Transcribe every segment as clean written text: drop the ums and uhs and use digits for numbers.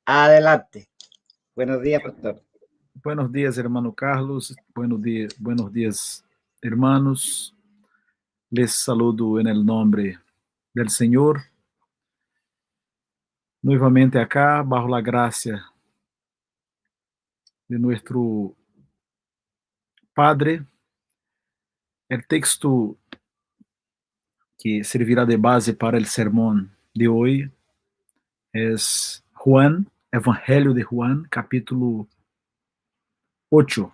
Adelante. Buenos días, pastor. Buenos días, hermano Carlos. Buenos días, hermanos. Les saludo en el nombre del Señor. Nuevamente acá, bajo la gracia de nuestro Padre. El texto que servirá de base para el sermón de hoy es Juan, Evangelio de Juan, capítulo 8.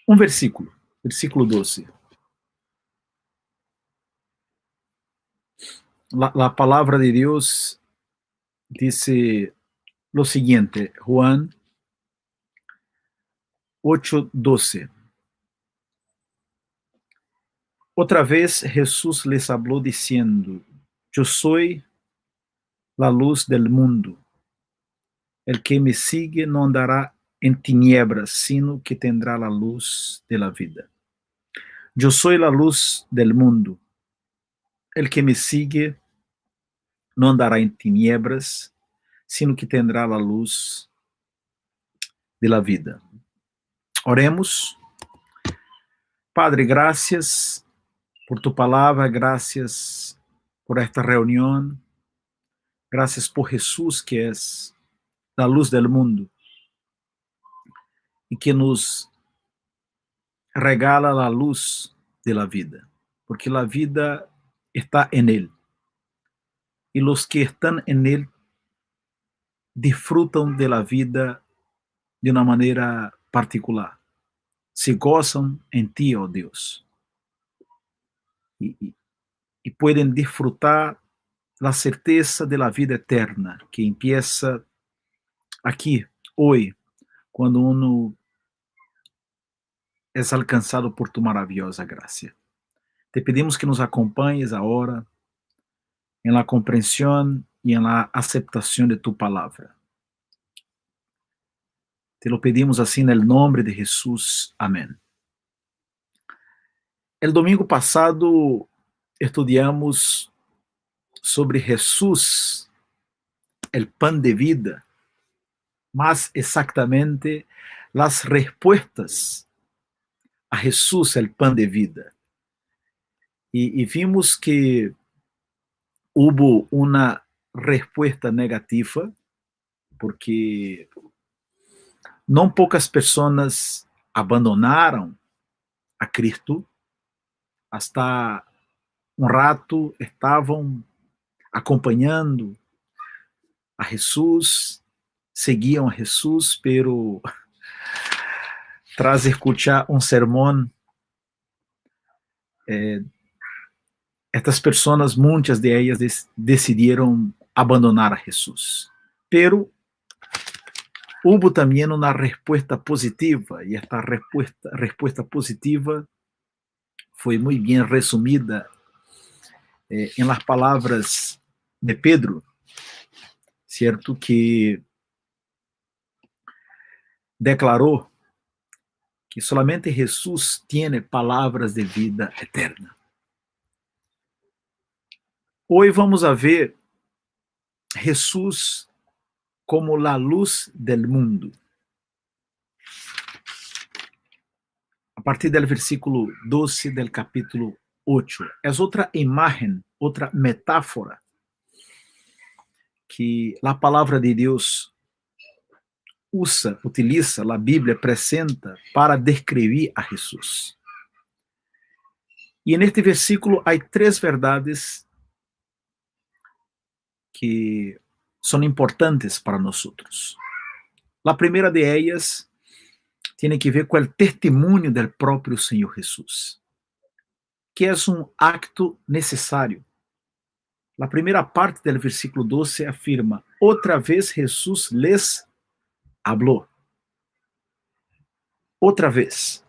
Un versículo 12. La palabra de Dios dice lo siguiente, Juan 8:12. Otra vez Jesús les habló diciendo, yo soy la luz del mundo. El que me sigue no andará en tinieblas, sino que tendrá la luz de la vida. Yo soy la luz del mundo. El que me sigue no andará en tinieblas, sino que tendrá la luz de la vida. Oremos. Padre, gracias por tu palabra, gracias por esta reunión, gracias por Jesús que es la luz del mundo y que nos regala la luz de la vida, porque la vida está en Él y los que están en Él disfrutan de la vida de una manera particular, se gozan en ti, oh Dios, y pueden disfrutar la certeza de la vida eterna que empieza aquí, hoy, cuando uno es alcanzado por tu maravillosa gracia. Te pedimos que nos acompañes ahora en la comprensión y en la aceptación de tu palabra. Te lo pedimos así en el nombre de Jesús. Amén. El domingo pasado estudiamos sobre Jesús, el pan de vida, más exactamente las respuestas a Jesús, el pan de vida. Y vimos que hubo una respuesta negativa, porque não poucas pessoas abandonaram a Cristo, hasta um rato estavam acompanhando a Jesus, seguiam a Jesus, pero tras escuchar um sermão, estas pessoas, muitas de elas, decidiram abandonar a Jesus. Pero hubo também uma resposta positiva, e esta resposta positiva foi muito bem resumida em las palavras de Pedro, certo? Que declarou que solamente Jesus tem palavras de vida eterna. Hoje vamos a ver Jesus como la luz del mundo. A partir do versículo 12 do capítulo 8. É outra imagem, outra metáfora que a palavra de Deus utiliza, a Bíblia apresenta para descrever a Jesus. E neste versículo há três verdades que são importantes para nós. A primeira de elas tem que ver com o testemunho do próprio Senhor Jesus, que é um acto necessário. A primeira parte do versículo 12 afirma: outra vez Jesus les habló. Outra vez.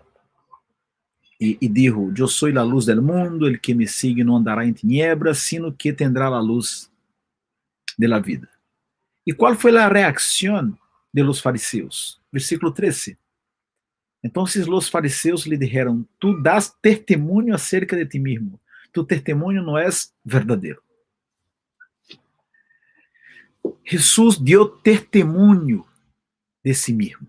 E dijo: eu sou a luz del mundo, el que me sigue não andará em tinieblas, sino que tendrá a luz de la vida. E qual foi a reacção de los fariseus? Versículo 13. Então os fariseus lhe dijeron: tu das testemunho acerca de ti mesmo, tu testemunho não é verdadeiro. Jesús dio testemunho de si mismo.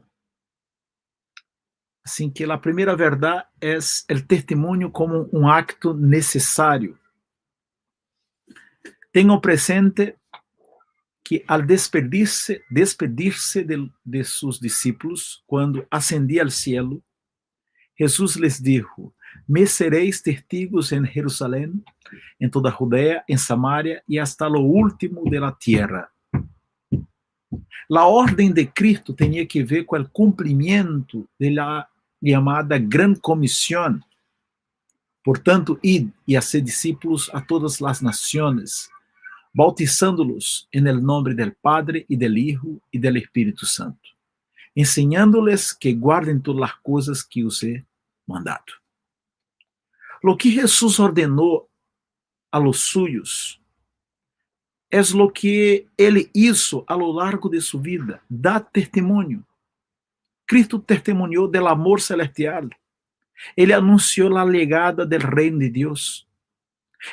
Assim que a primeira verdade é o testemunho como um acto necessário. Tenham presente que al despedir-se de sus discípulos, quando ascendia al cielo, Jesús les dijo: me seréis testigos en Jerusalén, en toda Judea, en Samaria y hasta lo último de la tierra. La orden de Cristo tenía que ver con el cumplimiento de la llamada Gran Comisión. Por tanto, id y haced discípulos a todas las naciones, bautizándolos en el nombre del Padre y del Hijo y del Espíritu Santo, enseñándoles que guarden todas las cosas que os he mandado. Lo que Jesús ordenó a los suyos es lo que ele hizo a lo largo de su vida, dar testemunho. Cristo testemunhou del amor celestial. Ele anunciou a legada del reino de Deus.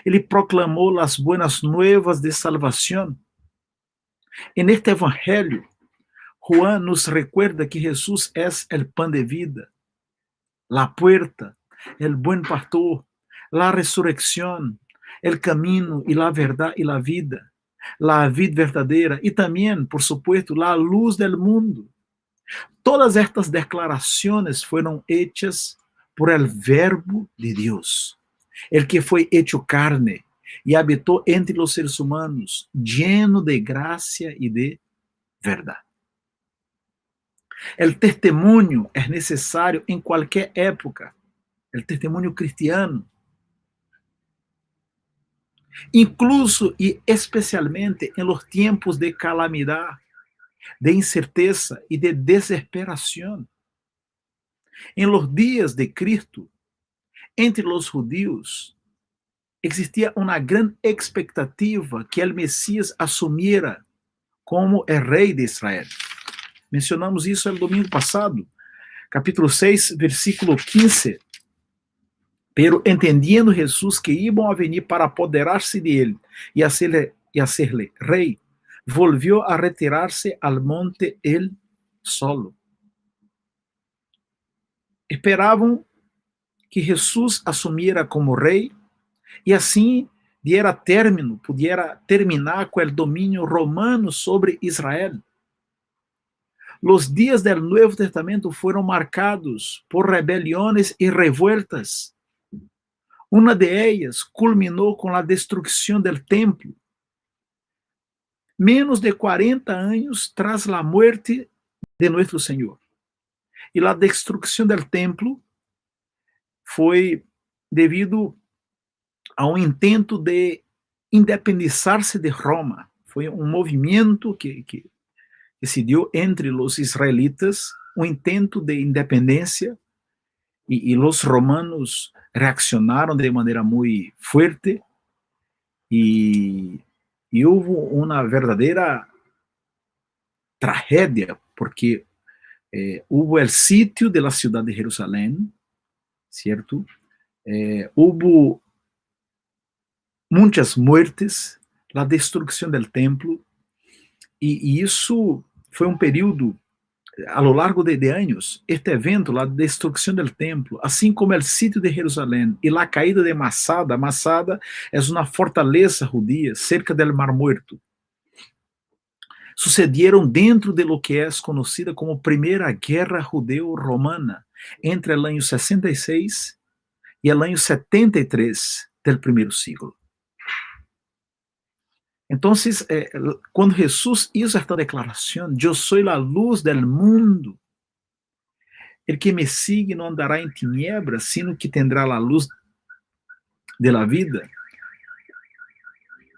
Ele proclamou as buenas nuevas de salvação. En este evangelho, Juan nos recuerda que Jesús es el pan de vida, la puerta, el buen pastor, la resurrección, el camino y la verdad y la vida verdadeira e também, por supuesto, la luz del mundo. Todas estas declarações foram hechas por el verbo de Deus, el que foi hecho carne e habitou entre os seres humanos, lleno de gracia e de verdade. El testemunho é necessário em qualquer época, el testemunho cristiano. Incluso e especialmente em los tiempos de calamidade, de incerteza e de desesperação. Em los dias de Cristo, entre os judíos, existia uma grande expectativa que o Messias assumiera como o rei de Israel. Mencionamos isso no domingo passado, capítulo 6, versículo 15. Pero entendiendo Jesús que iban a venir para apoderar-se de él y hacerle rey, volvió a retirarse al monte él solo. Esperavam que Jesús asumiera como rei e assim pudiera terminar com o domínio romano sobre Israel. Los días del Nuevo Testamento fueron marcados por rebeliones y revueltas. Uma de ellas culminou com a destruição do templo, menos de 40 anos tras a morte de nosso Senhor. E a destruição do templo foi devido a um intento de independizar-se de Roma. Foi um movimento que se deu entre os israelitas, um intento de independência, e os romanos reaccionaram de maneira muito forte e houve uma verdadeira tragédia, porque houve o sítio da cidade de Jerusalém, certo? Houve muitas mortes, a destruição do templo, e isso foi um período a lo largo de anos. Este evento, a destruição do templo, assim como o sítio de Jerusalém e a caída de Masada. Masada é uma fortaleza judia cerca do Mar Muerto. Sucedieron dentro de lo que é conhecida como Primeira Guerra Judeo-Romana, entre o ano 66 e o ano 73 do primeiro século. Então, quando Jesus hizo esta declaração, eu sou a luz del mundo, el que me sigue não andará em tinieblas, sino que tendrá a luz de la vida.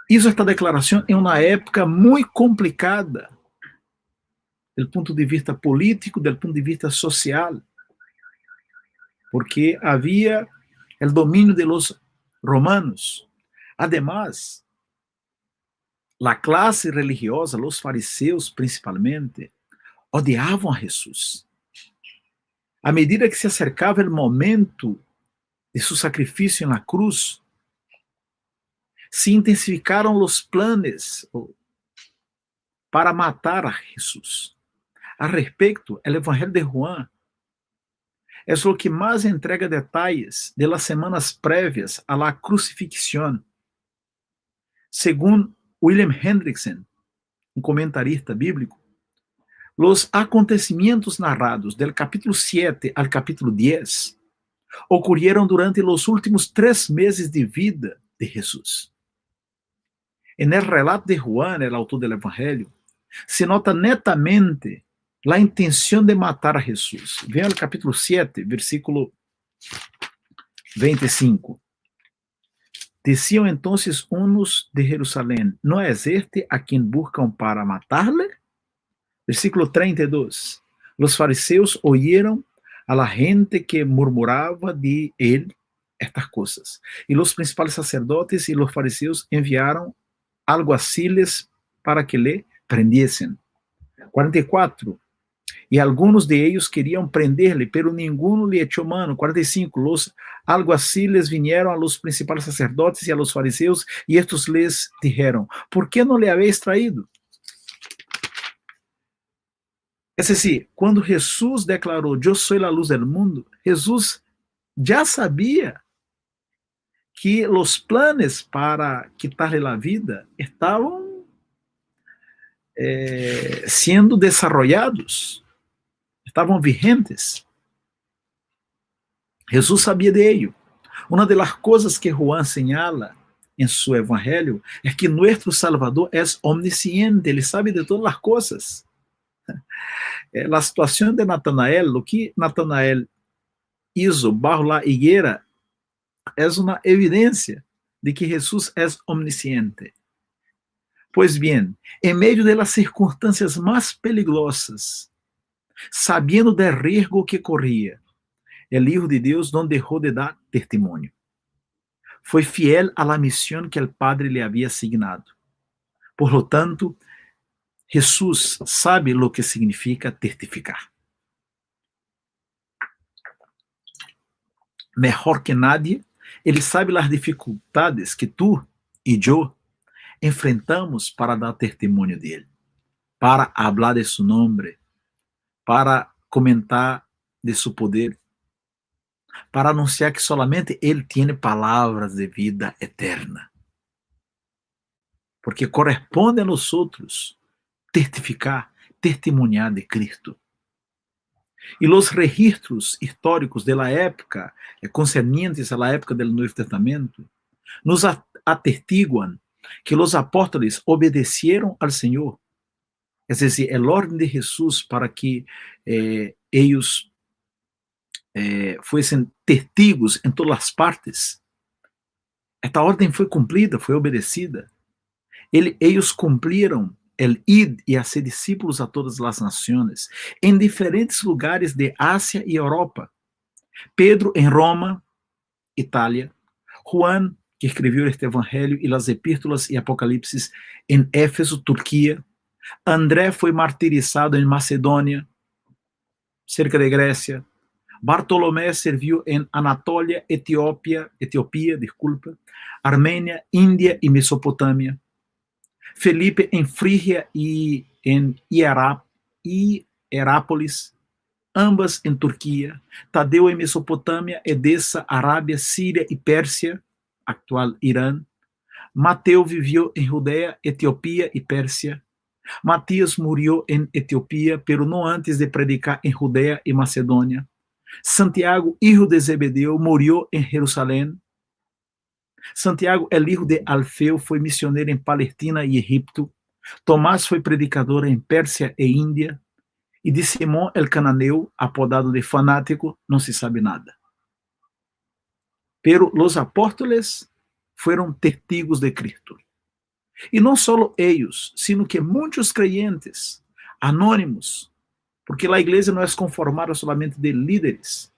Hizo esta declaração em uma época muito complicada, do ponto de vista político, do ponto de vista social, porque havia o domínio de los romanos. Además, a classe religiosa, os fariseus principalmente, odiavam a Jesus. À medida que se acercava o momento de seu sacrifício na cruz, se intensificaram os planos para matar a Jesús. A respecto, el Evangelio de Juan es lo que más entrega detalles de las semanas previas a la crucifixión. Según William Hendrickson, un comentarista bíblico, los acontecimientos narrados del capítulo 7 al capítulo 10 ocurrieron durante los últimos 3 meses de vida de Jesús. En el relato de Juan, el autor del Evangelio, se nota netamente la intención de matar a Jesús. Vean el capítulo 7, versículo 25. Decían entonces unos de Jerusalén, ¿no es este a quien buscan para matarle? Versículo 32. Los fariseos oyeron a la gente que murmuraba de él estas cosas. Y los principales sacerdotes y los fariseos enviaron alguaciles para que le prendiesen. 44. Y algunos de ellos querían prenderle, pero ninguno le echó mano. 45. Los alguaciles vinieron a los principales sacerdotes y a los fariseos, y estos les dijeron, ¿por qué no le habéis traído? Es decir, cuando Jesús declaró, yo soy la luz del mundo, Jesús ya sabía que los planes para quitarle la vida estaban siendo desarrollados, estaban vigentes. Jesús sabía de ello. Una de las cosas que Juan señala en su evangelio es que nuestro Salvador es omnisciente, ele sabe de todas las cosas. La situación de Natanael, lo que Natanael hizo bajo la higuera, es una evidencia de que Jesús es omnisciente. Pues bien, en medio de las circunstancias más peligrosas, sabiendo del riesgo que corría, el Hijo de Dios no dejó de dar testimonio. Fue fiel a la misión que el Padre le había asignado. Por lo tanto, Jesús sabe lo que significa testificar. Mejor que nadie, Ele sabe las dificultades que tú y yo enfrentamos para dar testimonio de Él, para hablar de su nombre, para comentar de su poder, para anunciar que solamente Él tiene palabras de vida eterna. Porque corresponde a nosotros testificar, testimoniar de Cristo. E os registros históricos da época, concernientes à época do Novo Testamento, nos atestiguam que os apóstoles obedeceram ao Senhor. É decir, a ordem de Jesus para que eles fossem testigos em todas as partes. Esta ordem foi cumprida, foi obedecida. Eles cumpriram el id y hacer discípulos a todas las naciones, en diferentes lugares de Asia y Europa. Pedro en Roma, Italia. Juan, que escribió este evangelio y las epístolas y Apocalipsis en Éfeso, Turquía. André fue martirizado en Macedonia, cerca de Grecia. Bartolomé sirvió en Anatolia, Etiopía, Armenia, India y Mesopotamia. Felipe en Frigia y en Hierápolis, ambas en Turquía. Tadeo en Mesopotamia, Edesa, Arábia, Síria y Persia, actual Irán. Mateo vivió en Judea, Etiopía y Persia. Matías murió en Etiopía, pero no antes de predicar en Judea y Macedonia. Santiago, hijo de Zebedeo, murió en Jerusalén. Santiago, el hijo de Alfeo, foi misioneiro em Palestina e Egipto. Tomás foi predicador em Pérsia e Índia. E de Simão el Cananeu, apodado de fanático, não se sabe nada. Pero los apóstoles fueron testigos de Cristo. E não só eles, sino que muitos creyentes, anônimos, porque a igreja não é conformada solamente de líderes.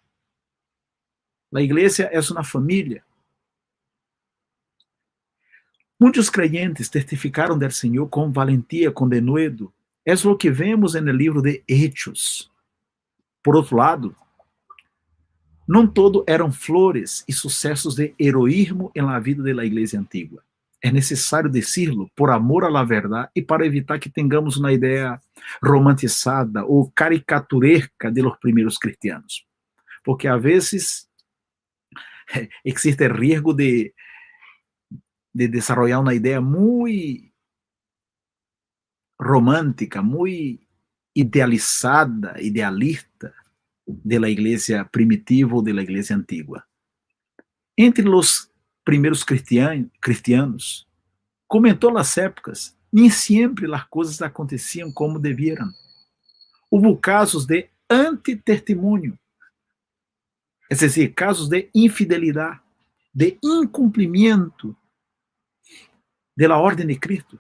A igreja é uma família. Muitos creyentes testificaram del Senhor com valentia, com denuedo. É o que vemos no livro de Hechos. Por outro lado, não todo eram flores e sucessos de heroísmo em la vida da igreja antiga. é necessário decirlo por amor a la verdad e para evitar que tengamos uma ideia romantizada ou caricaturesca de los primeiros cristianos. Porque a vezes existe o risco de desarrollar uma ideia muito romântica, muito idealizada, idealista de la iglesia primitiva ou de la iglesia antigua. Entre os primeiros cristianos, como em todas as épocas, nem sempre as coisas aconteciam como devieram. Houve casos de antitestemunho, é decir, casos de infidelidade, de incumprimento de la ordem de Cristo.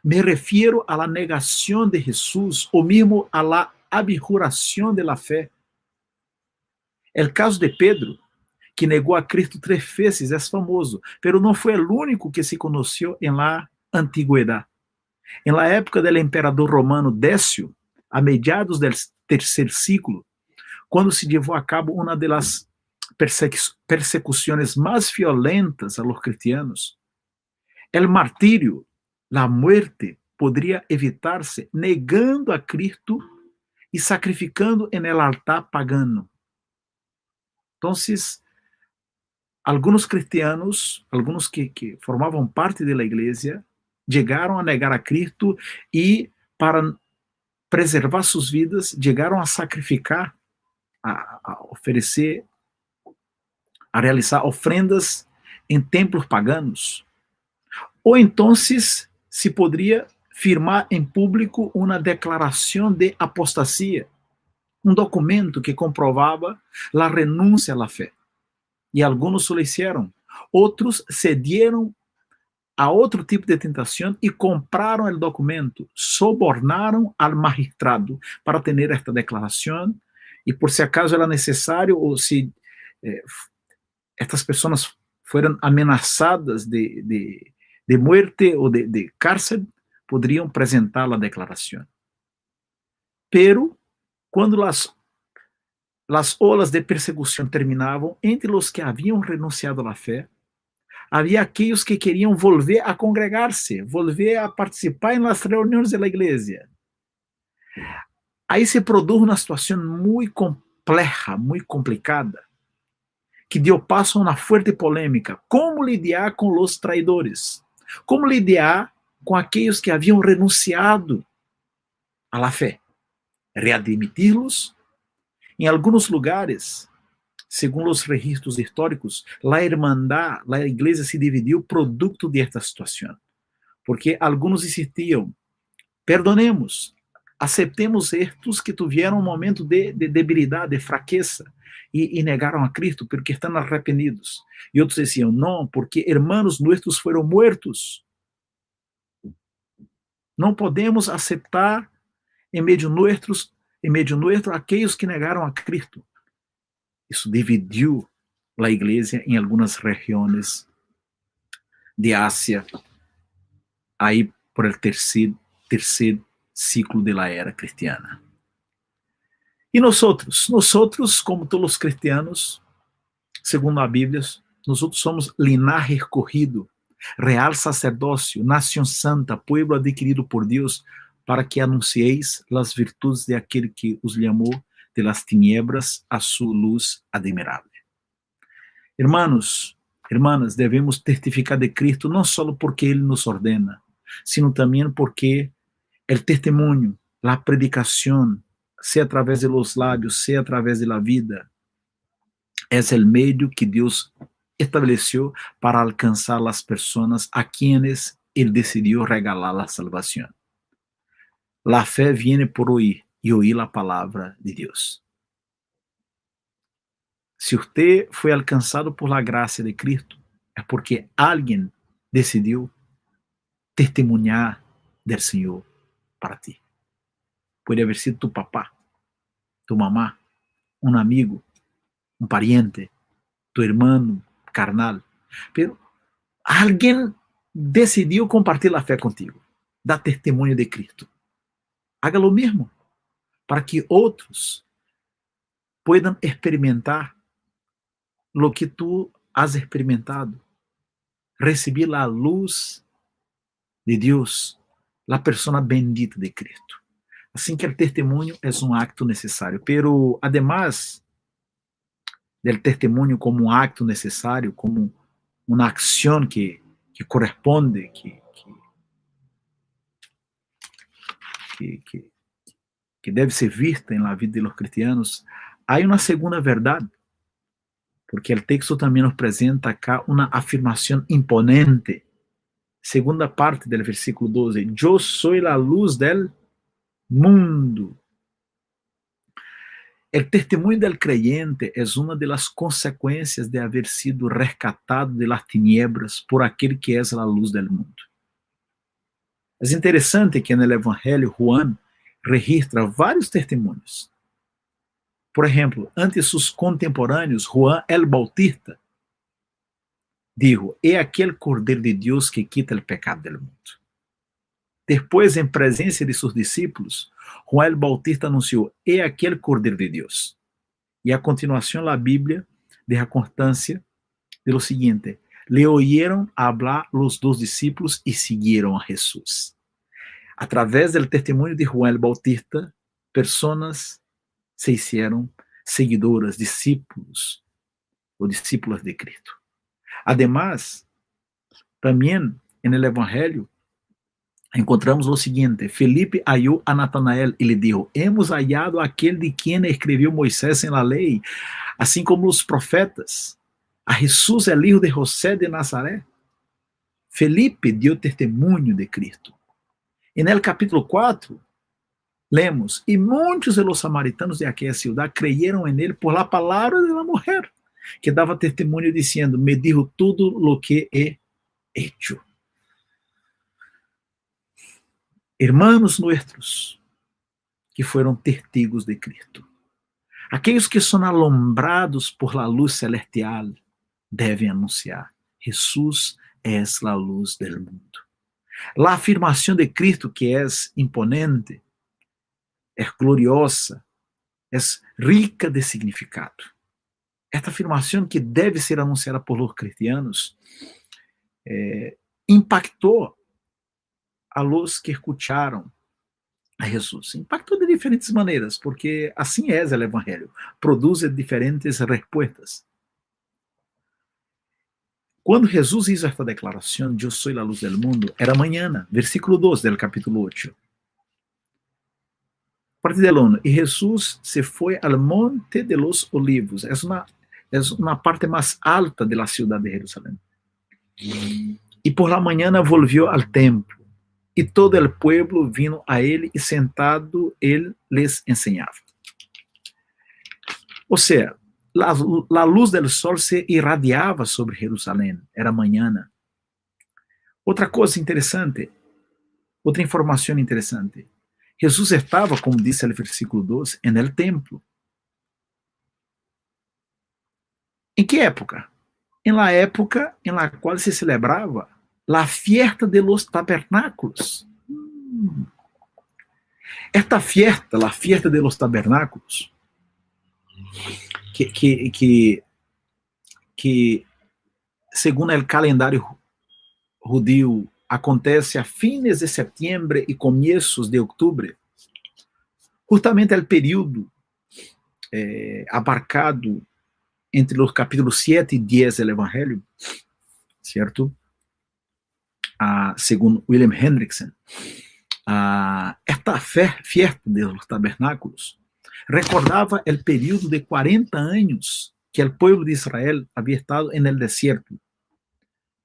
Me refiero a la negação de Jesús ou mesmo a la abjuração de la fé. O caso de Pedro, que negou a Cristo 3 vezes, é famoso, pero não foi o único que se conheceu em la antiguidade. Em la época do imperador romano Décio, a mediados do terceiro século, quando se levou a cabo uma das persecuções mais violentas a los cristianos, o martírio, a muerte, poderia evitar-se negando a Cristo e sacrificando en el altar pagano. Então, alguns cristianos, alguns que formavam parte da igreja, chegaram a negar a Cristo e, para preservar suas vidas, chegaram a sacrificar, a oferecer, a realizar ofrendas em templos paganos. Ou então se poderia firmar em público uma declaração de apostasia, um documento que comprovava a renúncia à fé. E alguns o hicieron. Outros cedieron a outro tipo de tentação e compraram o documento, sobornaram al magistrado para ter esta declaração, e por se acaso era necessário, ou se estas pessoas foram ameaçadas de muerte ou de cárcel, poderiam apresentar a declaração. Pero, quando as olas de persecução terminavam, entre os que haviam renunciado à fé, havia aqueles que queriam volver a congregar-se, volver a participar nas reuniões da igreja. Aí se produz uma situação muito complexa, muito complicada, que deu passo a uma forte polêmica. Como lidar com os traidores? Como lidar com aqueles que haviam renunciado à fé? Readmiti-los? Em alguns lugares, segundo os registros históricos, a igreja se dividiu produto desta situação. Porque alguns insistiam, perdonemos, aceptemos estes que tiveram um momento de debilidade, de fraqueza, e negaram a Cristo porque estão arrependidos. E outros diziam, não, porque hermanos nuestros foram muertos. Não podemos aceitar em meio nuestro aqueles que negaram a Cristo. Isso dividiu a igreja em algumas regiões de Ásia, aí por el terceiro ciclo da era cristiana. E nós, como todos os cristianos, segundo a Bíblia, nós somos linaje escogido, real sacerdócio, nação santa, pueblo adquirido por Deus, para que anuncieis as virtudes de aquele que os chamou de las tinieblas a su luz admirável. Hermanos, hermanas, devemos testificar de Cristo não só porque Ele nos ordena, sino também porque o testemunho, a predicação, seja através de los lábios, seja através de la vida, é o meio que Deus estabeleceu para alcançar as pessoas a quienes Ele decidiu regalar a salvação. La fé viene por oír e oír a palavra de Deus. Se você foi alcançado por la graça de Cristo, é porque alguém decidiu testemunhar del Senhor para ti. Pode haver sido tu papá, tu mamá, um amigo, um pariente, tu irmão carnal, pero alguém decidiu compartilhar a fé contigo, dar testemunho de Cristo. Haga lo mesmo, para que outros puedan experimentar lo que tu has experimentado. recibir la luz de Deus, la persona bendita de Cristo. Assim que o testemunho é um acto necessário. Pero, además del testemunho como um acto necessário, como uma acção que corresponde, que deve ser vista na vida de los cristianos, há uma segunda verdade, porque o texto também nos apresenta acá uma afirmação imponente. Segunda parte do versículo 12: Eu sou a luz del mundo. O testemunho del creyente é uma das consequências de haver sido rescatado de las tinieblas por aquele que é a luz del mundo. É interessante que no Evangelho Juan registra vários testemunhos. Por exemplo, ante seus contemporâneos, Juan el Bautista dijo: "He aquele Cordeiro de Deus que quita o pecado del mundo." Depois, em presença de seus discípulos, Juan el Bautista anunciou: "He aquele Cordeiro de Deus." E a continuação, a Bíblia deja constância de lo seguinte: "Le oyeron hablar los dos discípulos e seguiram a Jesús." Através do testemunho de Juan el Bautista, pessoas se hicieron seguidoras, discípulos ou discípulas de Cristo. Además, também no Evangelho encontramos o seguinte: Felipe halló a Natanael e lhe dijo: "Hemos hallado aquele de quem escreveu Moisés en la lei, assim como os profetas, a Jesús, el hijo de José de Nazaré." Felipe dio testemunho de Cristo. E no capítulo 4, lemos: "E muitos de los samaritanos de aquela ciudad creyeron en él por la palabra de la mujer, que dava testemunho dizendo: me dijo tudo lo que he hecho." Hermanos nuestros que foram testigos de Cristo, aqueles que são alumbrados por la luz celestial, devem anunciar: Jesús es la luz del mundo. La afirmação de Cristo, que é imponente, é gloriosa, é rica de significado. Esta afirmação, que deve ser anunciada por los cristianos, impactou a los que escucharam a Jesus. Impactou de diferentes maneiras, porque assim é o Evangelho, produz diferentes respostas. Quando Jesus hizo esta declaração: "Eu sou a luz del mundo", era manhã, versículo 2 do capítulo 8. Parte del 1: "E Jesus se foi al monte de los olivos." É uma parte mais alta de la ciudad de Jerusalém. "E por la mañana volvió al templo, e todo el pueblo vino a ele, e sentado ele les enseñaba." Ou seja, a luz del sol se irradiava sobre Jerusalém, era manhã. Outra coisa interessante, outra informação interessante: Jesus estava, como disse o versículo 2, en el templo. Em que época? Em la época em la qual se celebrava la fiesta de los tabernáculos. Esta fiesta, la fiesta de los tabernáculos, que segundo o calendário judío acontece a fines de setembro e começos de outubro, justamente é o período abarcado entre os capítulos 7 e 10 do Evangelho, certo? Segundo William Hendrickson, esta fiesta de los tabernáculos recordava o período de 40 anos que o povo de Israel havia estado no deserto.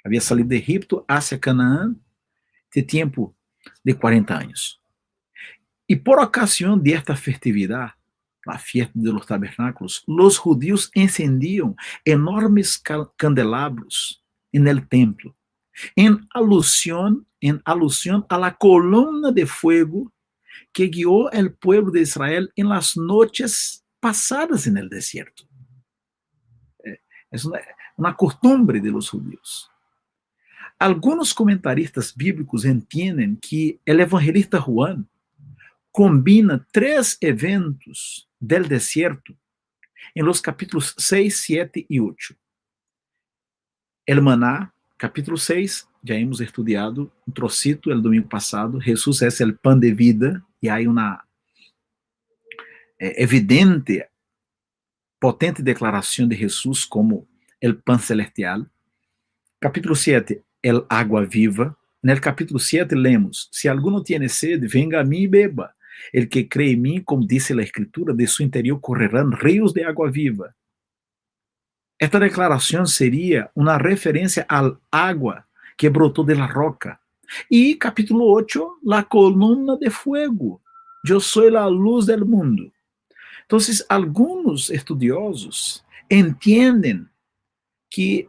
Havia salido de Egipto hacia Canaã de tempo de 40 anos. E por ocasião de esta festividade, a fiesta de los tabernáculos, os judíos encendiam enormes candelabros no templo, em alusão a la columna de fuego que guiou o povo de Israel em las noches passadas no deserto. É uma costumbre de los judíos. Alguns comentaristas bíblicos entendem que o evangelista Juan combina 3 eventos del deserto em los capítulos 6, 7 e 8. El maná, capítulo 6, já hemos estudado um trocito el domingo passado. Jesus é o pan de vida, e há uma evidente, potente declaração de Jesus como el pan celestial. Capítulo 7, el agua viva. No capítulo 7 lemos: se alguno tiene sede, venga a mim e beba. El que cree em mim, como dice a escritura, de su interior correrán ríos de agua viva. Esta declaração seria uma referência ao água que brotou de la roca. E capítulo 8, la columna de fuego. Eu sou a luz del mundo. Então, alguns estudiosos entendem que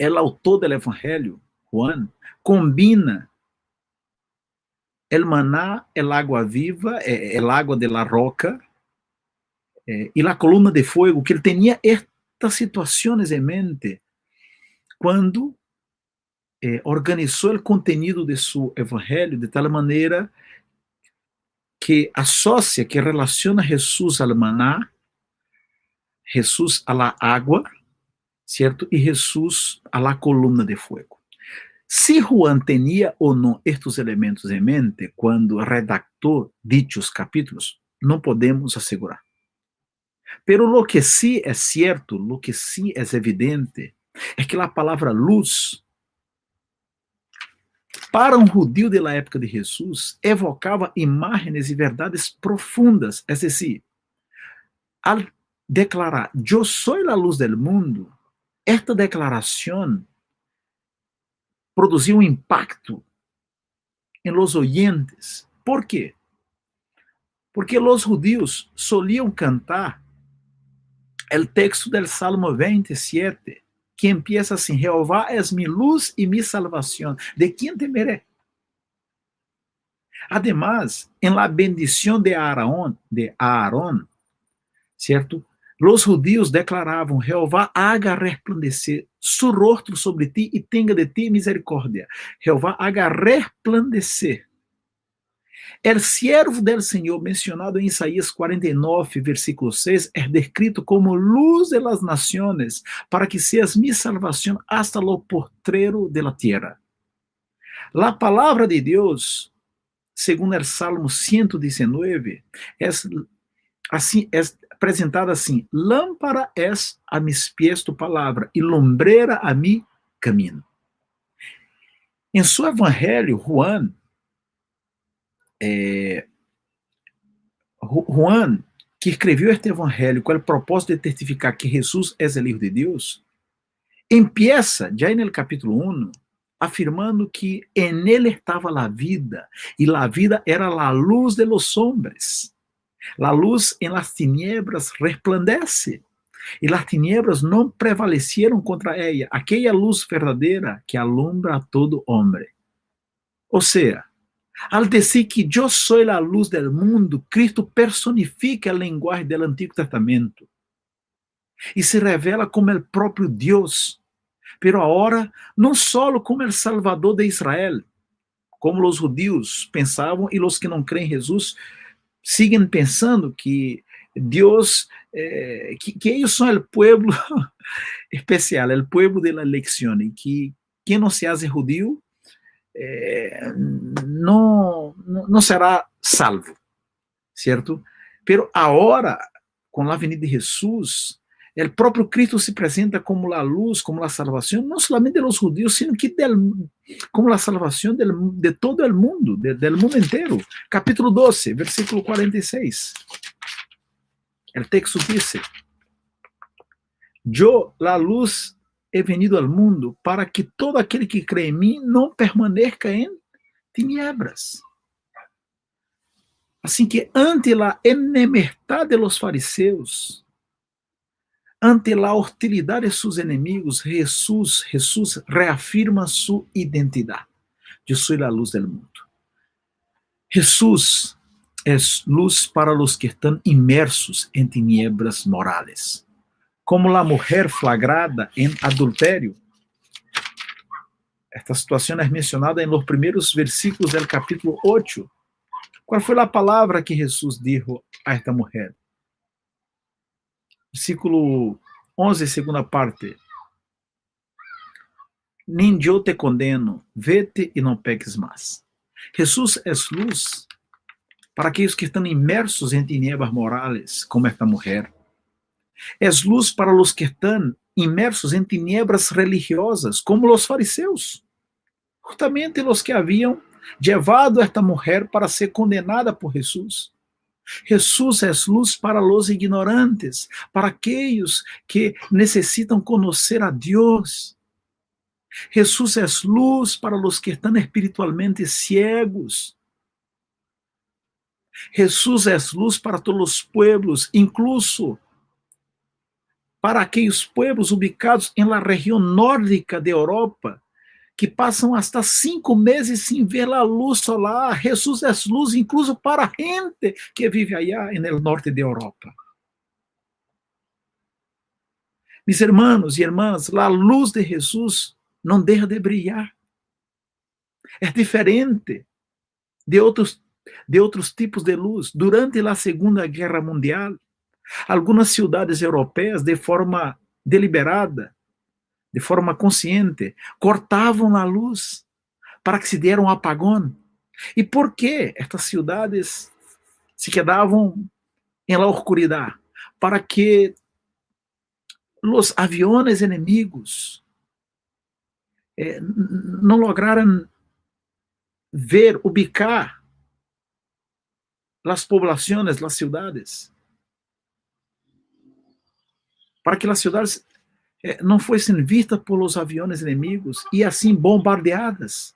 o autor do Evangelho, Juan, combina el maná, el agua viva, el agua de la roca, e la columna de fuego, que ele tinha estas situações em mente quando organizou o conteúdo de seu evangelho de tal maneira que associa, que relaciona Jesus ao maná, Jesus à la água, certo? E Jesus à la columna de fuego. Se Juan tinha ou não estes elementos em mente quando redactou dichos capítulos, não podemos assegurar. Pero lo que sí é certo, lo que sí é evidente, é que a palavra luz, para um judeu da época de Jesus, evocava imagens e verdades profundas. É decir, ao declarar, eu sou a luz del mundo, esta declaração produziu um impacto em los oyentes. Por quê? Porque os judíos soliam cantar o texto del Salmo 27, que empieza assim: Jeová es mi luz y mi salvación, ¿de quién temeré? Además, en la bendición de Aarón, ¿cierto? Los judíos declaravam: Jeová haga resplandecer su rostro sobre ti y tenga de ti misericórdia. Jeová haga resplandecer. El siervo del Senhor, mencionado em Isaías 49, versículo 6, é descrito como luz de las naciones, para que seas mi salvación hasta lo postrero de la tierra. La palavra de Deus, segundo el Salmo 119, é apresentada assim: lâmpada es a mis pies tu palavra e lumbrera a mi caminho. Em seu evangelho, Juan, que escreveu este evangelho com o propósito de testificar que Jesus é o Hijo de Deus, empieza já no capítulo 1 afirmando que en él estava a vida e a vida era a luz de los hombres. La luz en las tinieblas resplandece e las tinieblas não prevaleceram contra ella, aquela luz verdadeira que alumbra a todo hombre. Ou seja, al decir que eu sou a luz del mundo, Cristo personifica a linguagem do Antigo Testamento e se revela como o próprio Deus, pero agora não só como o Salvador de Israel, como os judeus pensavam e os que não creem em Jesus siguen pensando que Deus, que eles são o povo especial, o povo de la elección, e que quem não se hace judío não será salvo, certo? Pero agora, com a venida de Jesus, o próprio Cristo se apresenta como a luz, como a salvação, não somente dos judíos, sino que como a salvação de todo o mundo, do mundo inteiro. Capítulo 12, versículo 46. O texto diz: Eu, a luz, he venido ao mundo para que todo aquele que crê em mim não permaneça em tinieblas. Assim que ante a enemistade de los fariseus, ante a hostilidade de seus inimigos, Jesus reafirma sua identidade. Eu sou a luz do mundo. Jesus é luz para os que estão imersos em tinieblas morales. Como a mulher flagrada em adultério. Esta situação é mencionada em los primeiros versículos do capítulo 8. Qual foi a palavra que Jesus dijo a esta mulher? Versículo 11, segunda parte. nem eu te condeno, vete e não peques mais. Jesus é luz para aqueles que estão imersos em tinieblas morales, como esta mulher. É luz para os que estão imersos em tinieblas religiosas, como os fariseus. Justamente os que haviam levado esta mulher para ser condenada por Jesus. Jesus é luz para os ignorantes, para aqueles que necessitam conhecer a Deus. Jesus é luz para os que estão espiritualmente ciegos. Jesus é luz para todos os pueblos, incluso para aqueles pueblos ubicados em la região nórdica de Europa, que passam hasta 5 meses sem ver a luz solar. Jesus é luz incluso para a gente que vive allá no norte de Europa. Mis hermanos e irmãs, a luz de Jesus não deixa de brilhar. É diferente de outros tipos de luz. Durante a Segunda Guerra Mundial, algumas cidades europeias, de forma deliberada, de forma consciente, cortavam a luz para que se diera um apagão. E por que estas cidades se quedavam em la oscuridad? Para que os aviões inimigos não lograram ver, ubicar as poblações, as cidades. Para que as cidades não fossem vistas por os aviões inimigos e assim bombardeadas.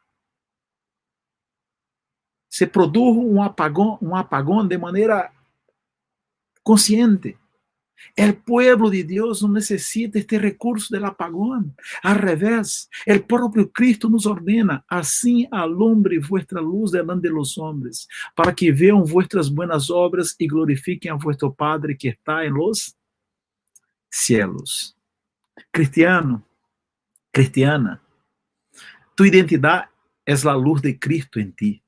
Se produjo um apagão de maneira consciente. O pueblo de Deus não necessita este recurso do apagão. Al revés, o próprio Cristo nos ordena: assim alumbre vuestra luz delante de los hombres, para que vejam vuestras buenas obras e glorifiquem a vuestro Padre que está en los cielos. Cristiano, cristiana, tu identidade é a luz de Cristo em ti.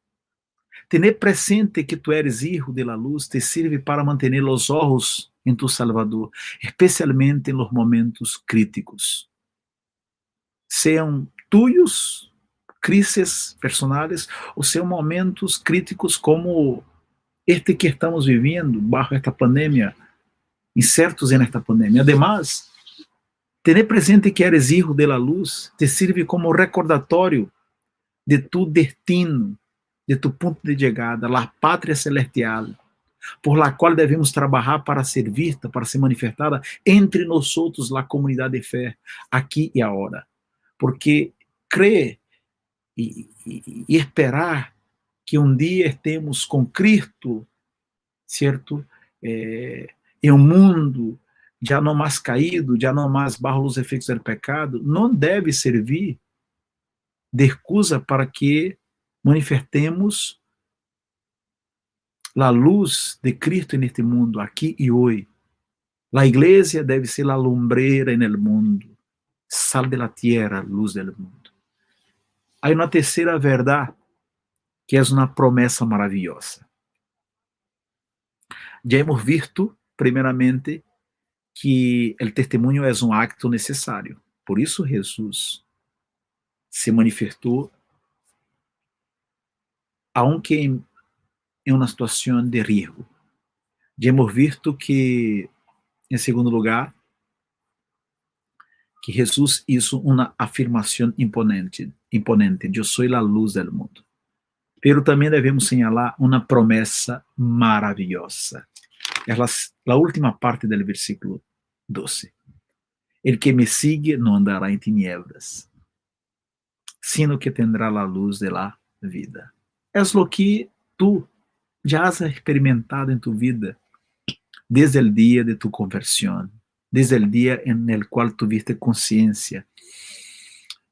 Tener presente que tu eres hijo de la luz te sirve para mantener os ojos em tu Salvador, especialmente em los momentos críticos. Sejam tuyos, crises personais, ou sejam momentos críticos como este que estamos vivendo, bajo esta pandemia, incertos en esta pandemia. Además, tener presente que eres hijo de la luz te sirve como recordatório de tu destino, de tu ponto de chegada, la pátria celestial, por la qual devemos trabalhar para ser vista, para ser manifestada entre nós outros, la comunidade de fé, aqui e agora. Porque crer e esperar que um dia estemos com Cristo, certo? Em um mundo já não mais caído, já não mais bajo os efeitos do pecado, não deve servir de excusa para que manifestemos a luz de Cristo neste mundo, aqui e hoje. A igreja deve ser a lumbreira no mundo, sal de la tierra, luz do mundo. Há uma terceira verdade, que é uma promessa maravilhosa. Já hemos visto, primeiramente, que o testemunho é um acto necessário. Por isso, Jesus se manifestou, aunque em uma situação de risco. Já hemos visto que, em segundo lugar, que Jesus hizo uma afirmação imponente. Eu sou a luz do mundo. Pero também devemos señalar uma promessa maravilhosa. É a última parte do versículo 12. El que me sigue não andará em tinieblas, sino que tendrá a luz de la vida. É o que tu já has experimentado em tu vida desde o dia de tu conversão, desde o dia en el cual tuviste consciência,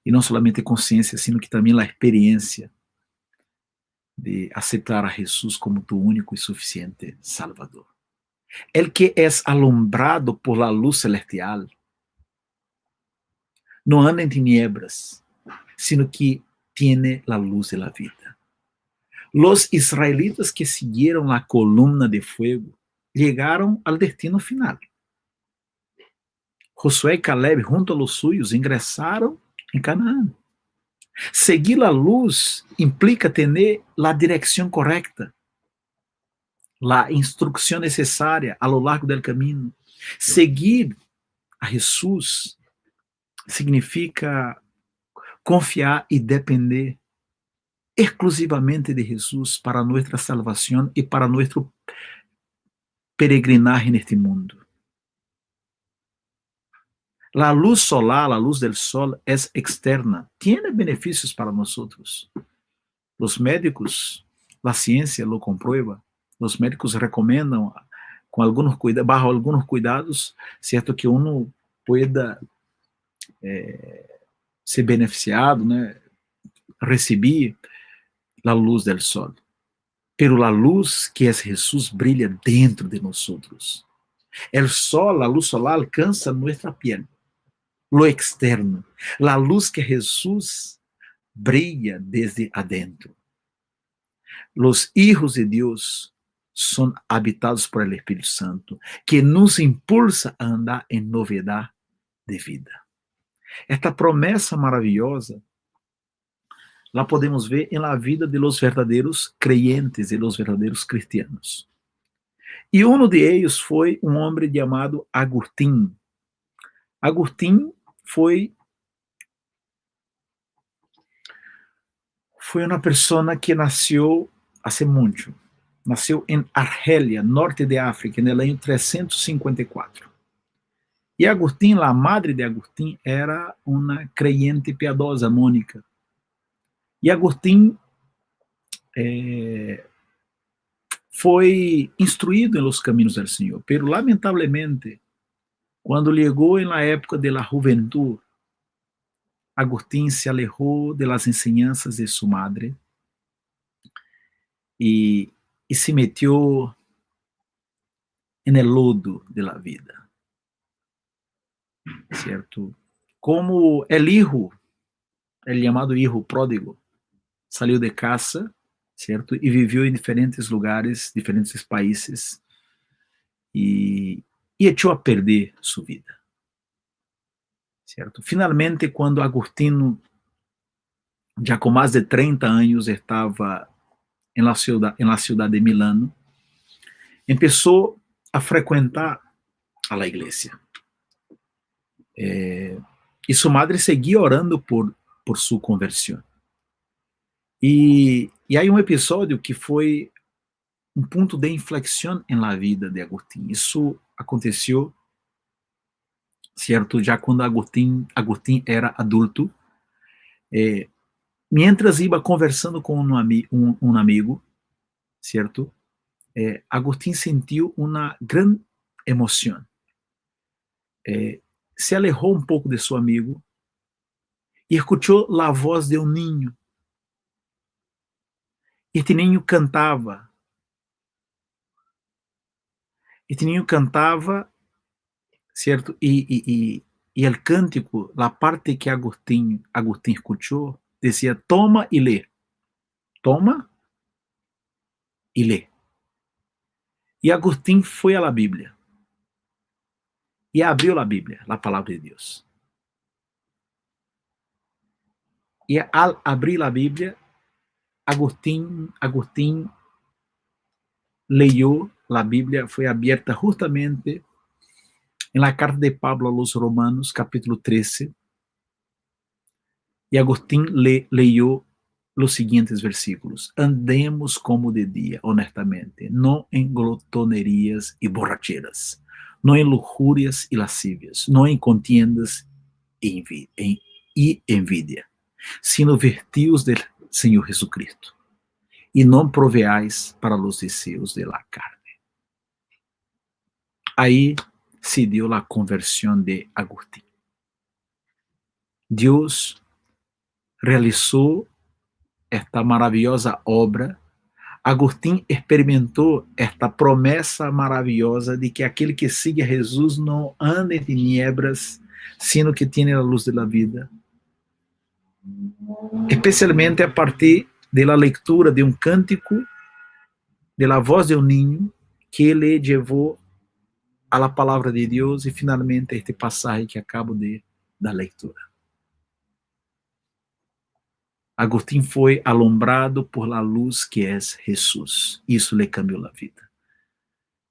e não solamente consciência, sino que também a experiência de aceitar a Jesus como tu único e suficiente Salvador. El que é alumbrado por la luz celestial não anda em tinieblas, sino que tiene la luz de la vida. Los israelitas que siguieron la columna de fuego llegaron al destino final. Josué e Caleb, junto a los suyos, ingresaram em Canaã. Seguir a luz implica ter a direção correta, a instrução necessária a lo largo del caminho. Seguir a Jesus significa confiar e depender exclusivamente de Jesus para nossa salvação e para nosso peregrinar neste mundo. La luz solar, la luz del sol, es externa. Tiene beneficios para nosotros. Los médicos, la ciencia lo comprueba. Los médicos recomendam com alguns bajo algunos cuidados, certo, que uno pueda ser beneficiado, né, receber a luz del sol. Pero a luz que é Jesus brilha dentro de nós. El sol, a luz solar, alcança nossa piel, lo externo. A luz que Jesus brilha desde adentro. Los hijos de Deus são habitados por el Espírito Santo, que nos impulsa a andar em novidade de vida. Esta promessa maravilhosa la podemos ver em la vida de los verdadeiros creyentes e los verdadeiros cristianos. E um de eles foi um homem chamado Agustín. Agustín foi uma pessoa que nasceu há muito. Nasceu em Argélia, norte de África, no ano 354. E Agustín, a madre de Agustín, era uma creyente piedosa, Mônica. E Agustín foi instruído em los caminhos del Senhor, pero lamentavelmente, quando chegou em la época de la juventud, Agustín se alejou de las enseñanzas de sua madre e se metió en el lodo de la vida, certo? Como el hijo, el llamado hijo pródigo, saiu de casa, certo? E viveu em diferentes lugares, diferentes países, e echou a perder sua vida, certo? Finalmente, quando Agostinho, já com mais de 30 anos, estava em la ciudad de Milano, começou a frequentar a la igreja. E sua madre seguia orando por sua conversão. E há um episódio que foi um ponto de inflexão em la vida de Agustín. Isso aconteceu, certo, já quando Agustín era adulto. Mientras iba conversando com um amigo, certo, Agustín sentiu uma grande emoção. Se alejou um pouco de seu amigo e escutou a voz de um niño. Este niño cantava. Certo? E o cântico, a parte que Agustín escutou, dizia: toma e lê. Toma e lê. E Agustín foi à Bíblia. E abriu a Bíblia, a palavra de Deus. E ao abrir a Bíblia, Agustín leyó a Bíblia, foi aberta justamente em la carta de Pablo a los Romanos, capítulo 13, e Agustín leyó os seguintes versículos: andemos como de dia, honestamente, não em glotonerias e borracheras, não em luxúrias e lascívias, não em contiendas e envidia, sino vertidos del Senhor Jesucristo, e não proveais para os desejos de la carne. Aí se deu a conversão de Agustín. Deus realizou esta maravilhosa obra. Agustín experimentou esta promessa maravilhosa de que aquele que sigue a Jesus não anda em tiniebras, sino que tem a luz da vida. Especialmente a partir da leitura de um cântico, da voz de um niño, que ele levou a la palavra de Deus e finalmente este passagem que acabo de dar leitura. Agustín foi alumbrado por la luz que é Jesus. Isso lhe cambiou a vida.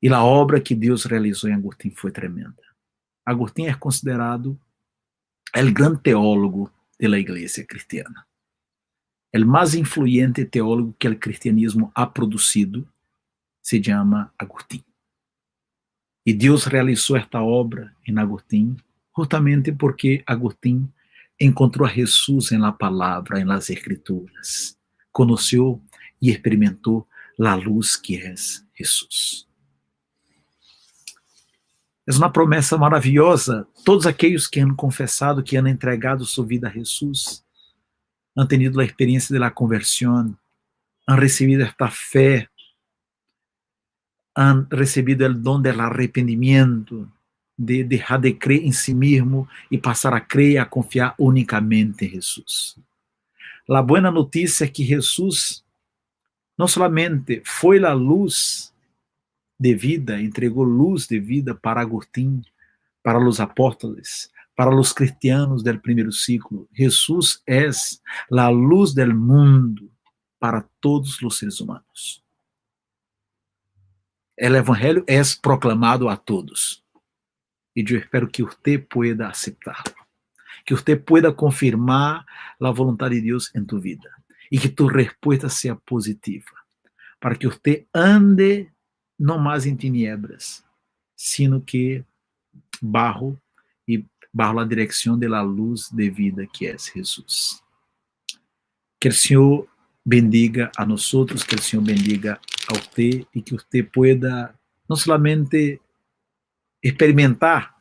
E a obra que Deus realizou em Agustín foi tremenda. Agustín é considerado o grande teólogo da igreja cristiana. O mais influente teólogo que o cristianismo ha produzido se chama Agustín. E Deus realizou esta obra em Agustín justamente porque Agustín encontrou a Jesus na palavra, nas escrituras. Conheceu e experimentou a luz que é Jesus. É uma promessa maravilhosa. Todos aqueles que han confessado, que han entregado sua vida a Jesus, han tenido a experiência da conversão, han recebido esta fé, han recebido o dom do arrependimento, de deixar de crer em si mesmo e passar a crer e a confiar unicamente em Jesus. A boa notícia é que Jesus não somente foi a luz de vida, entregou luz de vida para Agustín, para os apóstolos, para os cristianos do primeiro século. Jesus é a luz do mundo para todos os seres humanos. O evangelho é proclamado a todos. E eu espero que você pueda aceptarlo. Que você pueda confirmar a vontade de Deus em tu vida. E que tu resposta seja positiva. Para que você ande não mais em tiniebras, sino que bajo a direção da luz de vida que é Jesus. Que o Senhor bendiga a nós, que o Senhor bendiga a você e que você pueda não somente experimentar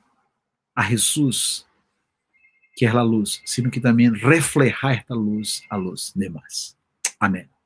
a Jesus, que é a luz, sino que também reflejar esta luz a los demás. Amém.